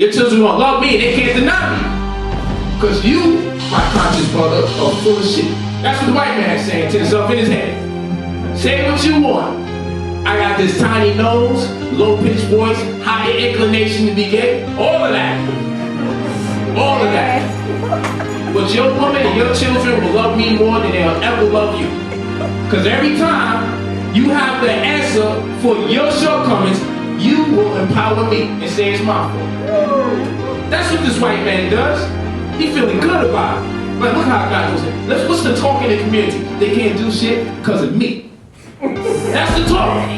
Your children gonna love me and they can't deny me. Because you, my conscious brother, are full of shit. That's what the white man's saying to himself in his head. Say what you want. I got this tiny nose, low-pitched voice, high inclination to be gay. All of that. All of that. But your woman and your children will love me more than they'll ever love you. Because every time you have the answer for your shortcomings, you will empower me and say it's my fault. That's what this white man does. He feeling good about it. Like, look how God does it. What's the talk in the community? They can't do shit because of me. That's the talk.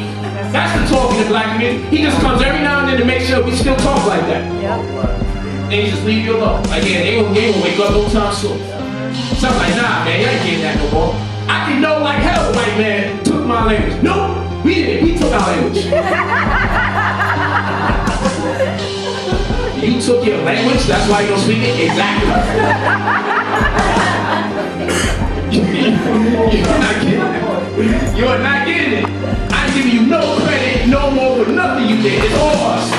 That's the talk in the black community. He just comes every now and then to make sure we still talk like that. And he just leave you alone. Like, yeah, they won't wake up no time soon. So I'm like, nah, man, y'all ain't getting that no more. I can know like hell the white man took my language. No, we didn't. We took our language. You took your language, that's why you don't speak it? Exactly. You're not getting it. You're not getting it. I'm giving you no credit, no more for nothing you did. It's all us.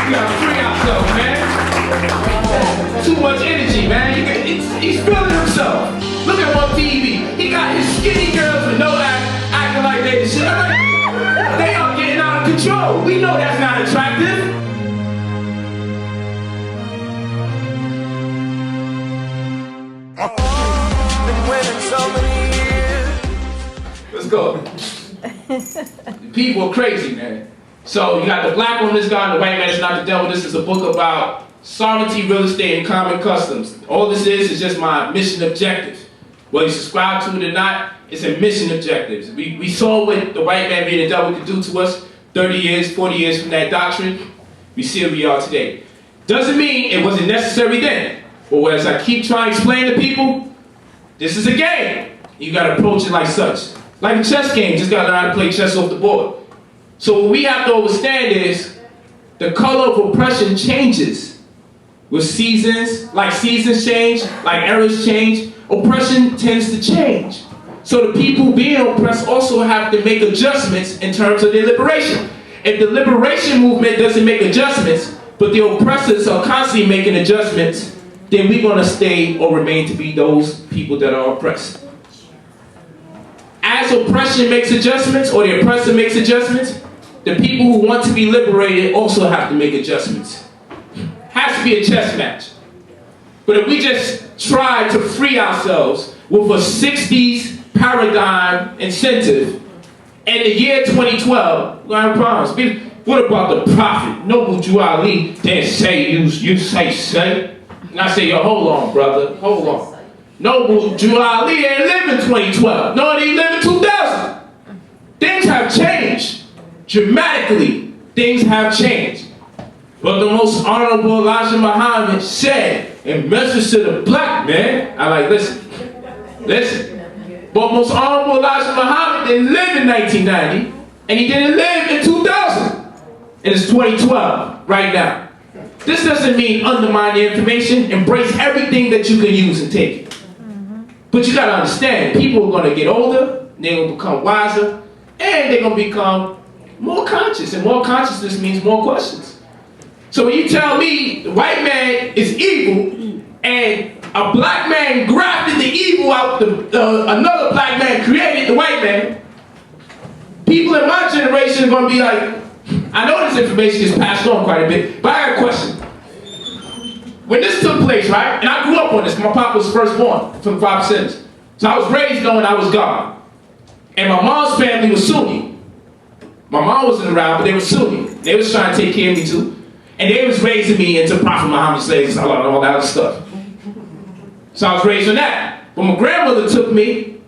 We gotta free ourselves, man. Too much energy, man. He's feeling himself. Look at him on TV. He got his skinny girls with no ass acting like they the shit. They are getting out of control. We know that's not attractive. Been waiting so many years. Let's go. The people are crazy, man. So you got the black woman, this guy, and the white man is not the devil. This is a book about sovereignty, real estate, and common customs. All this is just my mission objective. Whether you subscribe to it or not, it's a mission objective. We saw what the white man being the devil could do to us 30 years, 40 years from that doctrine. We see where we are today. Doesn't mean it wasn't necessary then. But as I keep trying to explain to people, this is a game. You got to approach it like such. Like a chess game, just got to learn how to play chess off the board. So what we have to understand is the color of oppression changes with seasons. Like seasons change, like eras change, oppression tends to change. So the people being oppressed also have to make adjustments in terms of their liberation. If the liberation movement doesn't make adjustments, but the oppressors are constantly making adjustments, then we're going to stay or remain to be those people that are oppressed. As oppression makes adjustments, or the oppressor makes adjustments, the people who want to be liberated also have to make adjustments. Has to be a chess match. But if we just try to free ourselves with a 60s paradigm incentive, in the year 2012, we're going to have problems. What about the prophet? Noble Jew Ali didn't say you say. And I say, yo, hold on, brother, hold on. Noble Jew Ali didn't live in 2012. No, he lived in 2000. Things have changed. Dramatically, things have changed. But the most honorable Elijah Muhammad said, in message to the black man, I like, listen. But most honorable Elijah Muhammad didn't live in 1990, and he didn't live in 2000. And it's 2012, right now. This doesn't mean undermine the information. Embrace everything that you can use and take it. But you gotta understand, people are gonna get older, they're gonna become wiser, and they're gonna become more conscious. And more consciousness means more questions. So when you tell me the white man is evil, and a black man grafted the evil out, another black man created the white man, people in my generation are gonna be like, I know this information is passed on quite a bit, but I got a question. When this took place, right, and I grew up on this, my papa was firstborn from 5%. So I was raised knowing I was God. And my mom's family was Sunni. My mom wasn't around, but they were Sunni. They was trying to take care of me too. And they was raising me into Prophet Muhammad's slaves and all that other stuff. So I was raised on that. But my grandmother took me,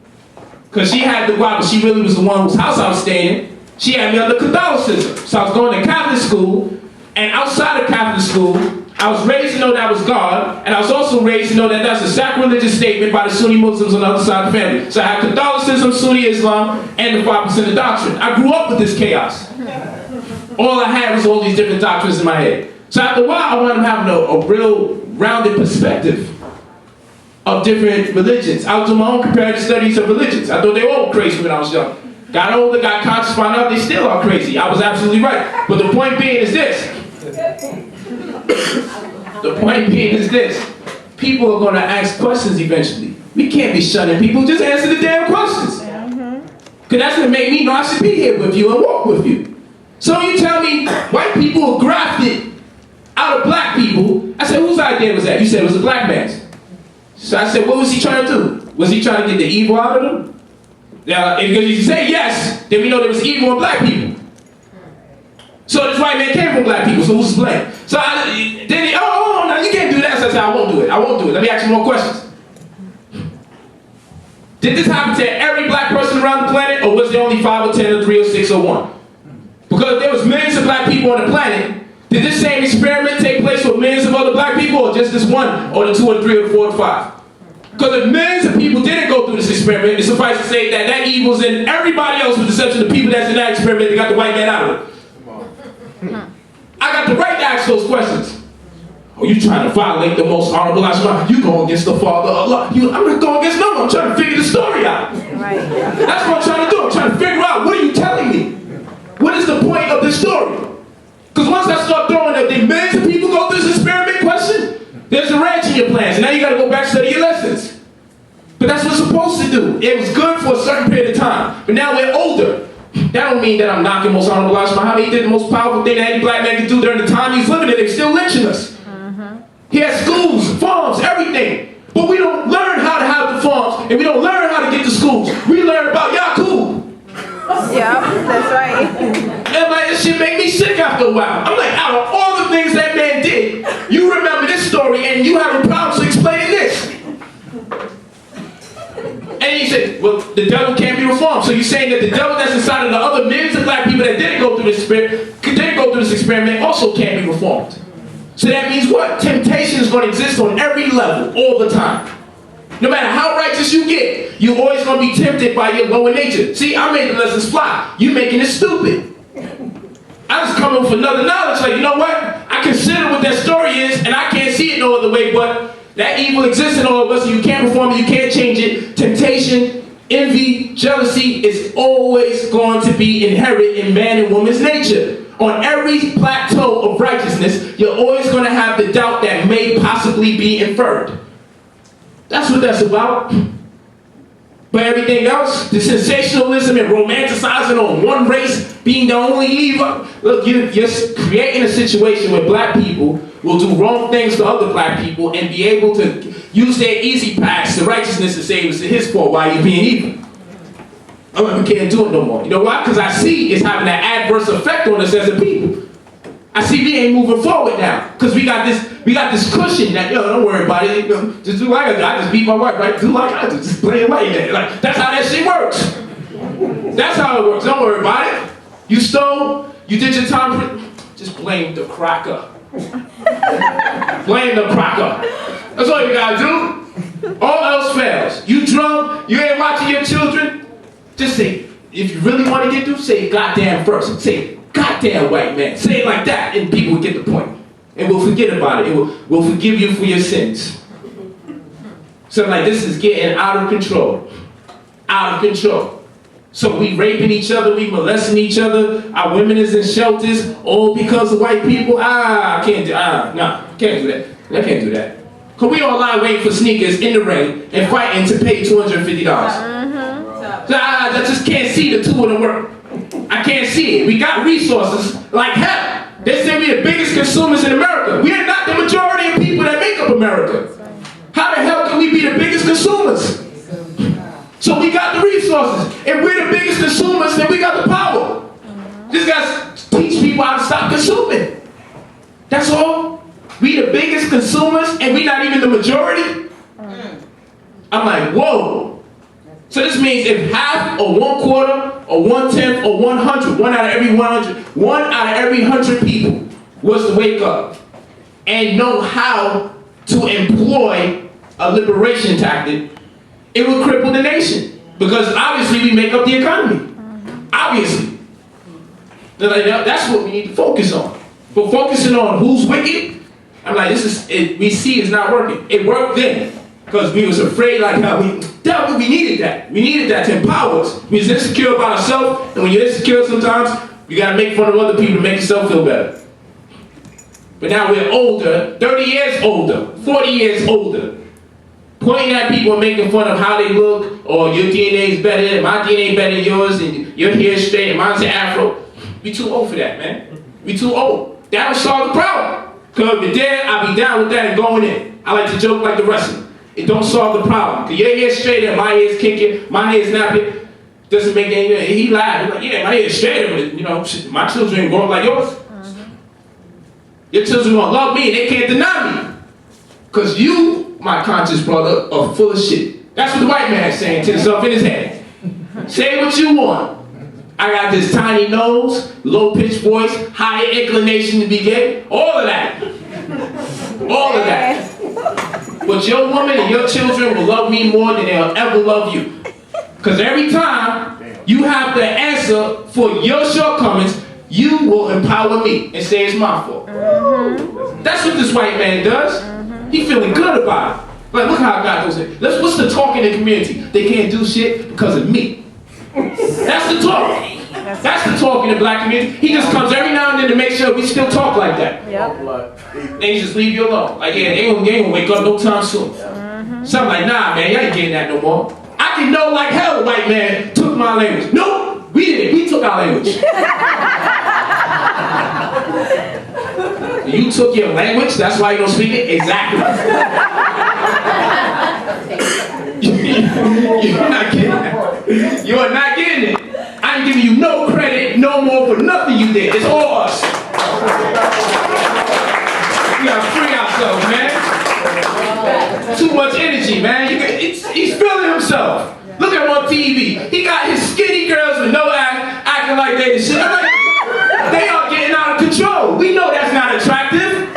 because she had the but she really was the one whose house I was staying in. She had me under Catholicism. So I was going to Catholic school, and outside of Catholic school, I was raised to know that was God, and I was also raised to know that that's a sacrilegious statement by the Sunni Muslims on the other side of the family. So I had Catholicism, Sunni Islam, and the 5% doctrine. I grew up with this chaos. All I had was all these different doctrines in my head. So after a while, I wound up having a real rounded perspective of different religions. I was doing my own comparative studies of religions. I thought they were all crazy when I was young. Got older, got conscious, found out they still are crazy. I was absolutely right. But the point being is this. The point being is this. People are going to ask questions eventually. We can't be shunning people. Just answer the damn questions. Because that's going to make me know I should be here with you and walk with you. So you tell me white people are grafted out of black people. I said, whose idea was that? You said it was a black man's. So I said, what was he trying to do? Was he trying to get the evil out of them? Because if you say yes, then we know there was evil in black people. So this white man came from black people, so who's to blame? So no, you can't do that. So I said, I won't do it. I won't do it. Let me ask you more questions. Did this happen to every black person around the planet, or was there only 5 or 10 or 3 or 6 or 1? Because there was millions of black people on the planet. Did this same experiment take place with millions of other black people, or just this 1, or the 2 or 3 or 4 or 5? Because if millions of people didn't go through this experiment, it's suffice to say that that evil's in everybody else with the exception of the people that's in that experiment that got the white man out of it. I got the right to ask those questions. Oh, you trying to violate the most honorable Ashma? You going against the Father of Allah. I'm not going against no one. I'm trying to figure the story out. Right. That's what I'm trying to do. I'm trying to figure out, what are you telling me? What is the point of this story? Because once I start throwing that, did millions of people go through this experiment question? There's a ranch in your plans, and now you got to go back and study your lessons. But that's what it's supposed to do. It was good for a certain period of time, but now we're older. That don't mean that I'm knocking most honorable Elijah Muhammad. He did the most powerful thing that any black man could do during the time he was living in. They still lynching us. He had schools, farms, everything. But we don't learn how to have the farms, and we don't learn how to get to schools. We learn about Yaqub. Yeah, that's right. And like, this shit make me sick after a while. I'm like, out of all the things that man did, you remember this story, and you having problems explaining this. And he said, well, the devil can't be reformed. So you're saying that the devil that's inside of the other millions of black people that didn't go through this experiment also can't be reformed. So that means what? Temptation is going to exist on every level, all the time. No matter how righteous you get, you're always going to be tempted by your lower nature. See, I made the lessons fly. You making it stupid. I was coming with another knowledge. Like, you know what? I consider what that story is, and I can't see it no other way, but that evil exists in all of us, and you can't reform it, you can't change it. Temptation, envy, jealousy is always going to be inherent in man and woman's nature. On every plateau of righteousness, you're always going to have the doubt that may possibly be inferred. That's what that's about. But everything else, the sensationalism and romanticizing on one race being the only evil, look, you're creating a situation where black people will do wrong things to other black people and be able to use their easy paths to righteousness and say it was his fault while you're being evil. We can't do it no more. You know why? Because I see it's having an adverse effect on us as a people. I see we ain't moving forward now. Because we got this cushion that, don't worry about it. Just do like I do. I just beat my wife, right? Do like I do. Just play it like that. Like, that's how that shit works. That's how it works. Don't worry about it. You stole, you did your time. Just blame the cracker. Blame the cracker. That's all you gotta do. All else fails. You drunk, you ain't watching your children. Just say, if you really want to get through, say goddamn first. Say, goddamn white man. Say it like that, and people will get the point. And we'll forget about it. We'll forgive you for your sins. So like, this is getting out of control. Out of control. So we raping each other, we molesting each other, our women is in shelters, all because of white people. I can't do that. I can't do that. Because we all lie waiting for sneakers in the rain and fighting to pay $250. So I just can't see the two of them work. I can't see it. We got resources like hell. They say we're the biggest consumers in America. We are not the majority of people that make up America. How the hell can we be the biggest consumers? So we got the resources. If we're the biggest consumers, then we got the power. Just got to teach people how to stop consuming. That's all. We the biggest consumers and we not even the majority? I'm like, whoa. So this means if half or 1/4 or 1/10 or 100, one out of every 100 people was to wake up and know how to employ a liberation tactic, it would cripple the nation. Because obviously we make up the economy. Obviously. That's what we need to focus on. But focusing on who's wicked, I'm like, we see it's not working. It worked then. Because we was afraid like how we needed that. We needed that to empower us. We was insecure about ourselves, and when you're insecure sometimes, you gotta make fun of other people to make yourself feel better. But now we're older, 30 years older, 40 years older, pointing at people and making fun of how they look, or your DNA is better, my DNA better than yours, and your hair is straight, and mine's an afro. We too old for that, man. We too old. That would solve the problem. Because if you're dead, I'll be down with that and going in. I like to joke like the rest of them. It don't solve the problem. Because your hair is straighter, my hair is kinky, my hair is nappy. Doesn't make any, he lied. He's like, yeah, my hair is straighter, but you know, my children ain't growing like yours. Your children won't love me and they can't deny me. Because you, my conscious brother, are full of shit. That's what the white man is saying to himself in his head. Say what you want. I got this tiny nose, low-pitched voice, high inclination to be gay. All of that. All of that. But your woman and your children will love me more than they'll ever love you. Because every time you have the answer for your shortcomings, you will empower me and say it's my fault. That's what this white man does. He feeling good about it. Like, look how I got those things. What's the talk in the community? They can't do shit because of me. That's the talk. That's the talk in the black community. He just comes every now and then to make sure we still talk like that. They just leave you alone. Like, yeah, they ain't gonna wake up no time soon. Something like, nah, man, y'all ain't getting that no more. I can know like hell the white man took my language. Nope, we did it. We took our language. You took your language, that's why you don't speak it? Exactly. You're not getting that. You are not getting it. I ain't giving you no credit, no more for nothing you did. It's all us. We gotta free ourselves, man. Too much energy, man. He's feeling himself. Look at him on TV. He got his skinny girls with no ass acting like they the shit. I'm like, they are getting out of control. We know that's not attractive.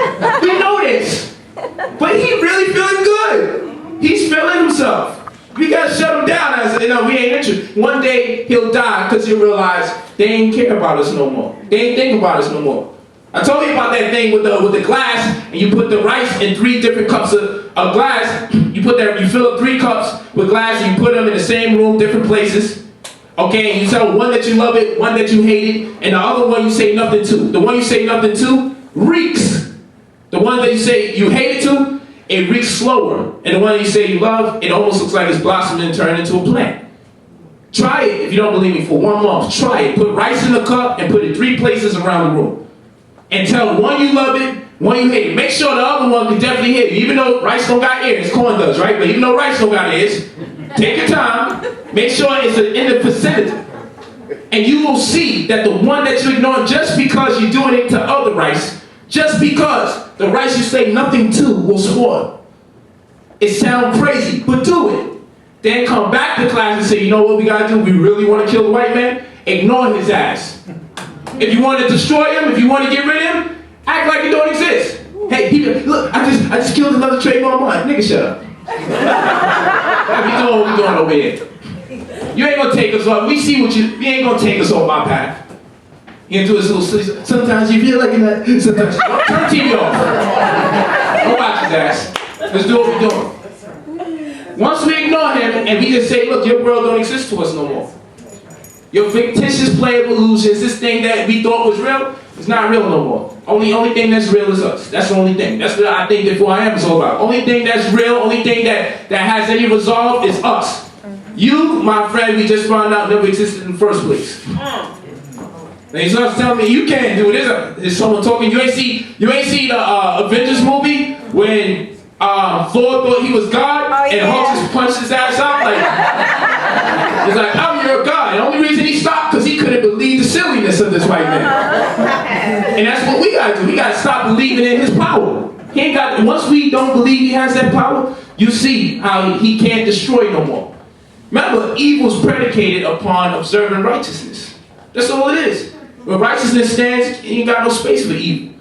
We know this. But he really feeling good. He's feeling himself. We gotta shut him down as, you know, we ain't interested. One day he'll die because he'll realize they ain't care about us no more. They ain't think about us no more. I told you about that thing with the glass, and you put the rice in 3 different cups of glass. You fill up 3 cups with glass, and you put them in the same room, different places. Okay, and you tell one that you love it, one that you hate it, and the other one you say nothing to. The one you say nothing to reeks. The one that you say you hate it to, it reeks slower. And the one you say you love, it almost looks like it's blossoming and turned into a plant. Try it if you don't believe me for 1 month. Try it. Put rice in a cup and put it 3 places around the room. And tell one you love it, one you hate it. Make sure the other one can definitely hear you. Even though rice don't got ears, corn does, right? But even though rice don't got ears, take your time. Make sure it's in the vicinity. And you will see that the one that you ignore just because you're doing it to other rice, just because the rice you say nothing to will spoil. It sounds crazy, but do it. Then come back to class and say, you know what we gotta do? We really want to kill the white man? Ignore his ass. If you want to destroy him, if you want to get rid of him, act like you don't exist. Hey, people, look, I just killed another Trayvon Martin. Nigga, shut up. What we doing over here? You ain't gonna take us off. We ain't gonna take us off my path. You gonna do this little, sometimes you feel like you're not, sometimes, turn the TV off. Don't watch his ass. Let's do what we're doing. Once we ignore him and we just say, look, your world don't exist to us no more. Your fictitious play of illusions, this thing that we thought was real, is not real no more. Only thing that's real is us. That's the only thing. That's what I think that 4am is all about. Only thing that's real, only thing that has any resolve is us. You, my friend, we just found out never existed in the first place. And he starts telling me, you can't do it. There's someone talking. You ain't see the Avengers movie when Thor thought he was God and Hulk just punched his ass out? He's like, I'm your God. The only reason he stopped because he couldn't believe the silliness of this white man. And that's what we gotta do. We gotta stop believing in his power. Once we don't believe he has that power, you see how he can't destroy no more. Remember, evil's predicated upon observing righteousness. That's all it is. When righteousness stands, you ain't got no space for evil.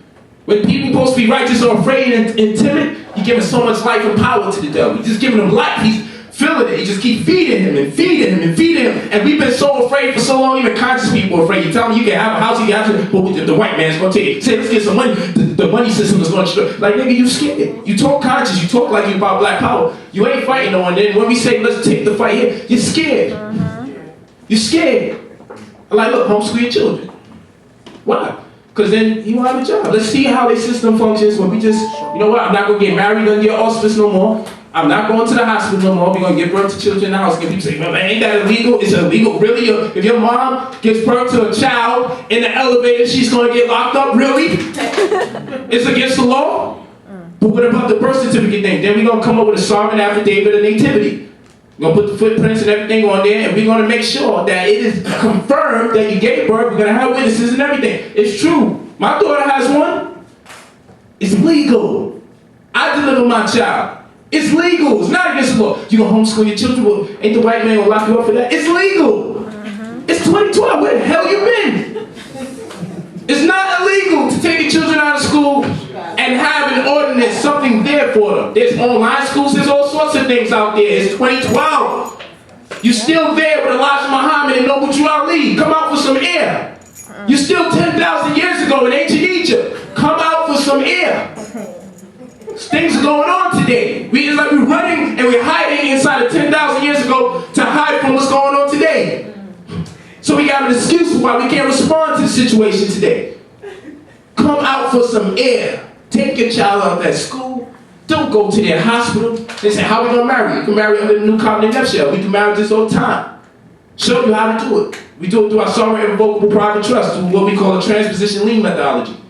When people supposed to be righteous or afraid and timid, you're giving so much life and power to the devil. You're just giving him life. He's feeling it. it. You just keep feeding him and feeding him and feeding him. And we've been so afraid for so long, even conscious people are afraid. You tell them you can have a house, you can have it, but the white man's going to take it. Say, let's get some money. The money system is going to destroy. Like, nigga, you scared. You talk conscious. You talk like you about black power. You ain't fighting no one. Then when we say, let's take the fight here, you're scared. You're scared. I'm like, look, homeschool your children. Why? Because then you won't have a job. Let's see how their system functions when we just, you know what, I'm not going to get married, going to get hospice no more. I'm not going to the hospital no more. We're going to give birth to children in the house. And people say, well, ain't that illegal? It's illegal. Really? If your mom gives birth to a child in the elevator, she's going to get locked up? Really? It's against the law? But what about the birth certificate thing? Then we're going to come up with a sovereign affidavit of nativity. We're going to put the footprints and everything on there, and we're going to make sure that it is confirmed that you gave birth. We're going to have witnesses and everything. It's true. My daughter has one. It's legal. I deliver my child. It's legal. It's not against the law. You gonna homeschool your children? Well, ain't the white man gonna lock you up for that? It's legal. It's 2012. Where the hell you been? It's not illegal to take your children out of school and have an ordinance, something there for them. There's online schools. There's all sorts of things out there. It's 2012. You still there with Elijah Muhammad and Noble Drew Ali. Come out for some air. You still 10,000 years ago in ancient Egypt. Come out for some air. Things are going on today. It's like we're running and we're hiding inside of 10,000 years ago to hide from what's going on today. So we got an excuse for why we can't respond to the situation today. Come out for some air. Take your child out of that school. Don't go to their hospital. They say, how are we going to marry you? You can marry under the new covenant nutshell. We can marry this all the time. Show you how to do it. We do it through our sovereign irrevocable private trust, through what we call a transposition lien methodology.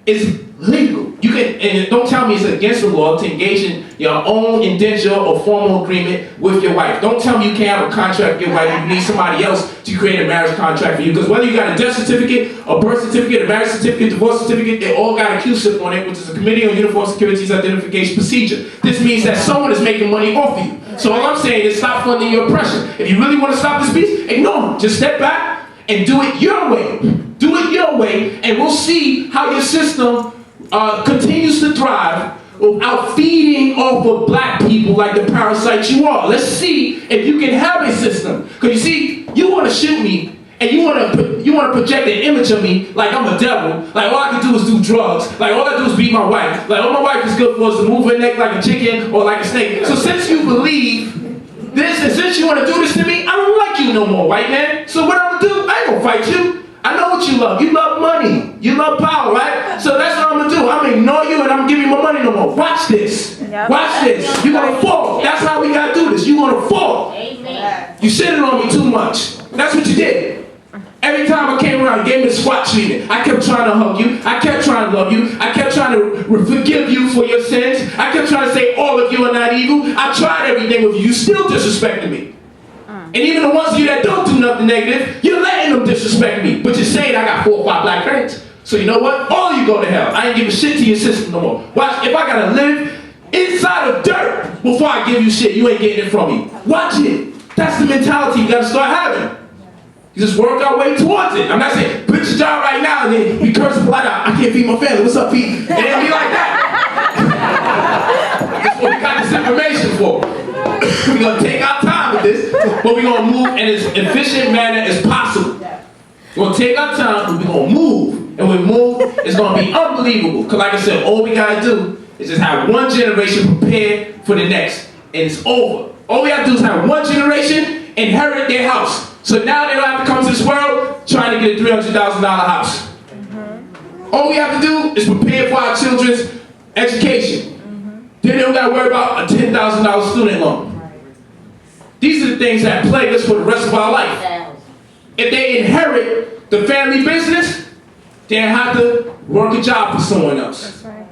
It's legal. You can, and don't tell me it's against the law to engage in your own indenture or formal agreement with your wife. Don't tell me you can't have a contract with your wife. You need somebody else to create a marriage contract for you. Because whether you got a death certificate, a birth certificate, a marriage certificate, divorce certificate, they all got a QSIP on it, which is a Committee on Uniform Securities Identification Procedure. This means that someone is making money off of you. So all I'm saying is stop funding your oppression. If you really want to stop this beast, ignore them. Just step back and do it your way. Do it your way, and we'll see how your system continues to thrive without feeding off of black people like the parasites you are. Let's see if you can have a system. Because you see, you want to shoot me, and you want to project an image of me like I'm a devil. Like all I can do is do drugs. Like all I do is beat my wife. Like all my wife is good for is to move her neck like a chicken or like a snake. So since you believe this, and since you want to do this to me, I don't like you no more, white man. So what I'm going to do, I ain't going to fight you. I know what you love. You love money. You love power, right? So that's what I'm going to do. I'm going to ignore you and I'm going to give you my money no more. Watch this. Yep. Watch this. You're going to fall. That's how we got to do this. You're going to fall. Amen. You shitted on me too much. That's what you did. Every time I came around, you gave me the SWAT treatment. I kept trying to hug you. I kept trying to love you. I kept trying to forgive you for your sins. I kept trying to say all of you are not evil. I tried everything with you. You still disrespected me. And even the ones of you that don't do nothing negative, you're letting them disrespect me. But you're saying I got 4 or 5 black friends. So you know what? All of you go to hell. I ain't giving shit to your system no more. Watch, if I gotta live inside of dirt before I give you shit, you ain't getting it from me. Watch it. That's the mentality you gotta start having. You just work our way towards it. I'm not saying, quit your job right now and then we curse the light out. I can't feed my family. What's up, Pete? And it'll be like that. That's what we got this information for. We're going to take our time with this, but we're going to move in as efficient manner as possible. We're going to take our time, but we're going to move. And when we move, it's going to be unbelievable. Because like I said, all we got to do is just have one generation prepared for the next. And it's over. All we have to do is have one generation inherit their house. So now they don't have to come to this world trying to get a $300,000 house. All we have to do is prepare for our children's education. Then they don't got to worry about a $10,000 student loan. These are the things that plague us for the rest of our life. If they inherit the family business, they have to work a job for someone else. Right.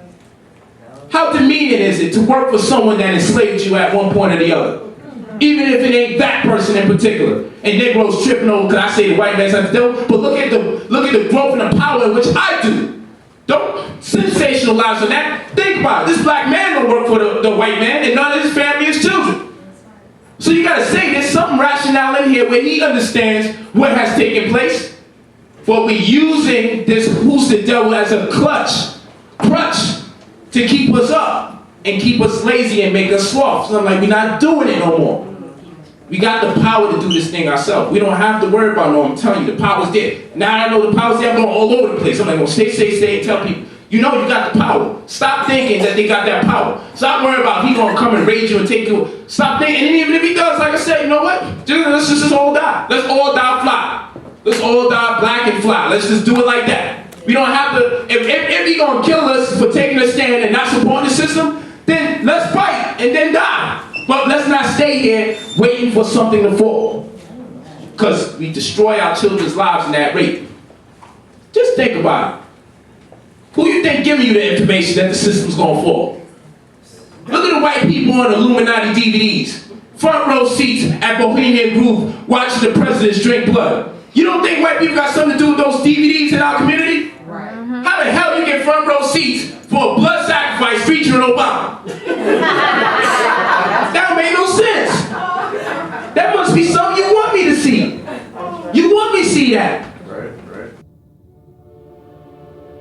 How demeaning is it to work for someone that enslaved you at one point or the other? Even if it ain't that person in particular. And Negroes tripping over because I say the white man's have to do, but look at the growth and the power in which I do. Don't sensationalize on that. Think about it. This black man don't work for the white man, and none of his family is children. So you gotta say there's some rationale in here where he understands what has taken place. But we're using this who's the devil as a crutch to keep us up and keep us lazy and make us sloths. So I'm like, we're not doing it no more. We got the power to do this thing ourselves. We don't have to worry about no, I'm telling you, the power's there. Now I know the power's there, I'm going all over the place. I'm like, well, stay, and tell people, you know you got the power. Stop thinking that they got that power. Stop worrying about he gonna come and raid you and take you. Stop thinking, and even if he does, like I said, you know what? Let's just all die. Let's all die fly. Let's all die black and fly. Let's just do it like that. We don't have to, if he gonna kill us for taking a stand and not supporting the system, then let's fight and then die. But let's not stay here waiting for something to fall. Because we destroy our children's lives in that rate. Just think about it. Who you think giving you the information that the system's gonna fall? Look at the white people on Illuminati DVDs. Front row seats at Bohemian Groove watching the presidents drink blood. You don't think white people got something to do with those DVDs in our community? Right. How the hell you get front row seats for a blood sacrifice featuring Obama? That don't make no sense. That must be something you want me to see. You want me to see that. Right.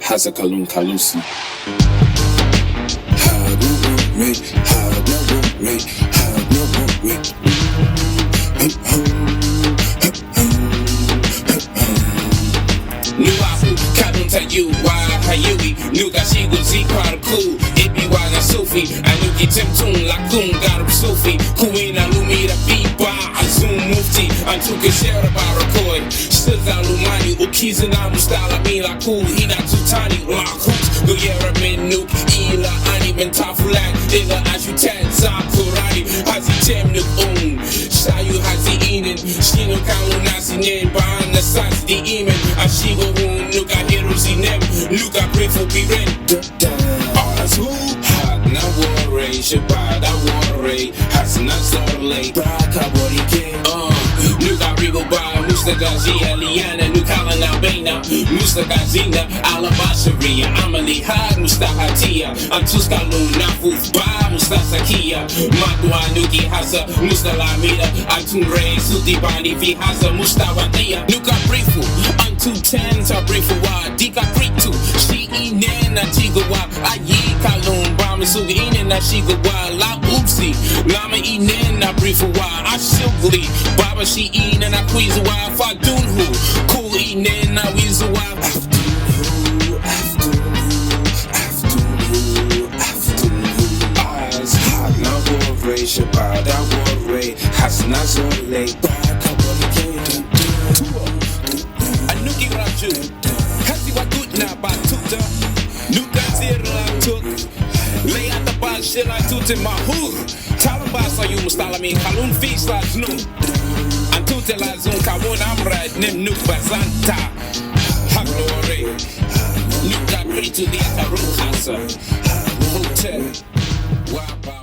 Hasa Kalun Kalusi. Nuga shigo zikar cool, ibi wana sufi, anuki temtun lakun garum sufi, kuina lumira biba, azum mufti, antuke shera barakoi, shilza lumani, ukiza na mustala mila cool, hina tutani, lakut, guyera menuk, ila ani mentafulak, ila ashutan zakurani, hazi temnuk shayu hazi inen, shino kalu nasi nen, baan nasasi di imen, ashigo nuka hiruzi nem, nuka prefu biren. Alles who had na worry, shabada worry, has na zorley, braka borike. Nuka rigo ba, mustagazi aliana, nukala na bena, mustagazina, alabasharia, amali had mustahatia, antuska luna ba, mustasakia, madwa nuki hasa, mustalamida, atunre, suti bandi fi hasa, mustawatia, nuka brifu, antu tens are brifu wa, dika pritu, she inena tigawa, ayi kalum, bami sugi inena shigawa, la upsi, lama inena brifu wa, ashugli, baba she inena kwizawa, fadunhu, cool inena wizawa, Shabada worry, has na zorley, braka borike. Anuki raju, hasi wa good na batuta, nuka zira tuk, lay at the bar shit I toot in my hood. Talabasa you mustalami, kalun feast like no. Antute la zon kawon amrad, nem nuk bazanta. Haglore, nuka free to the Akaru Casa. Hotel, wapa.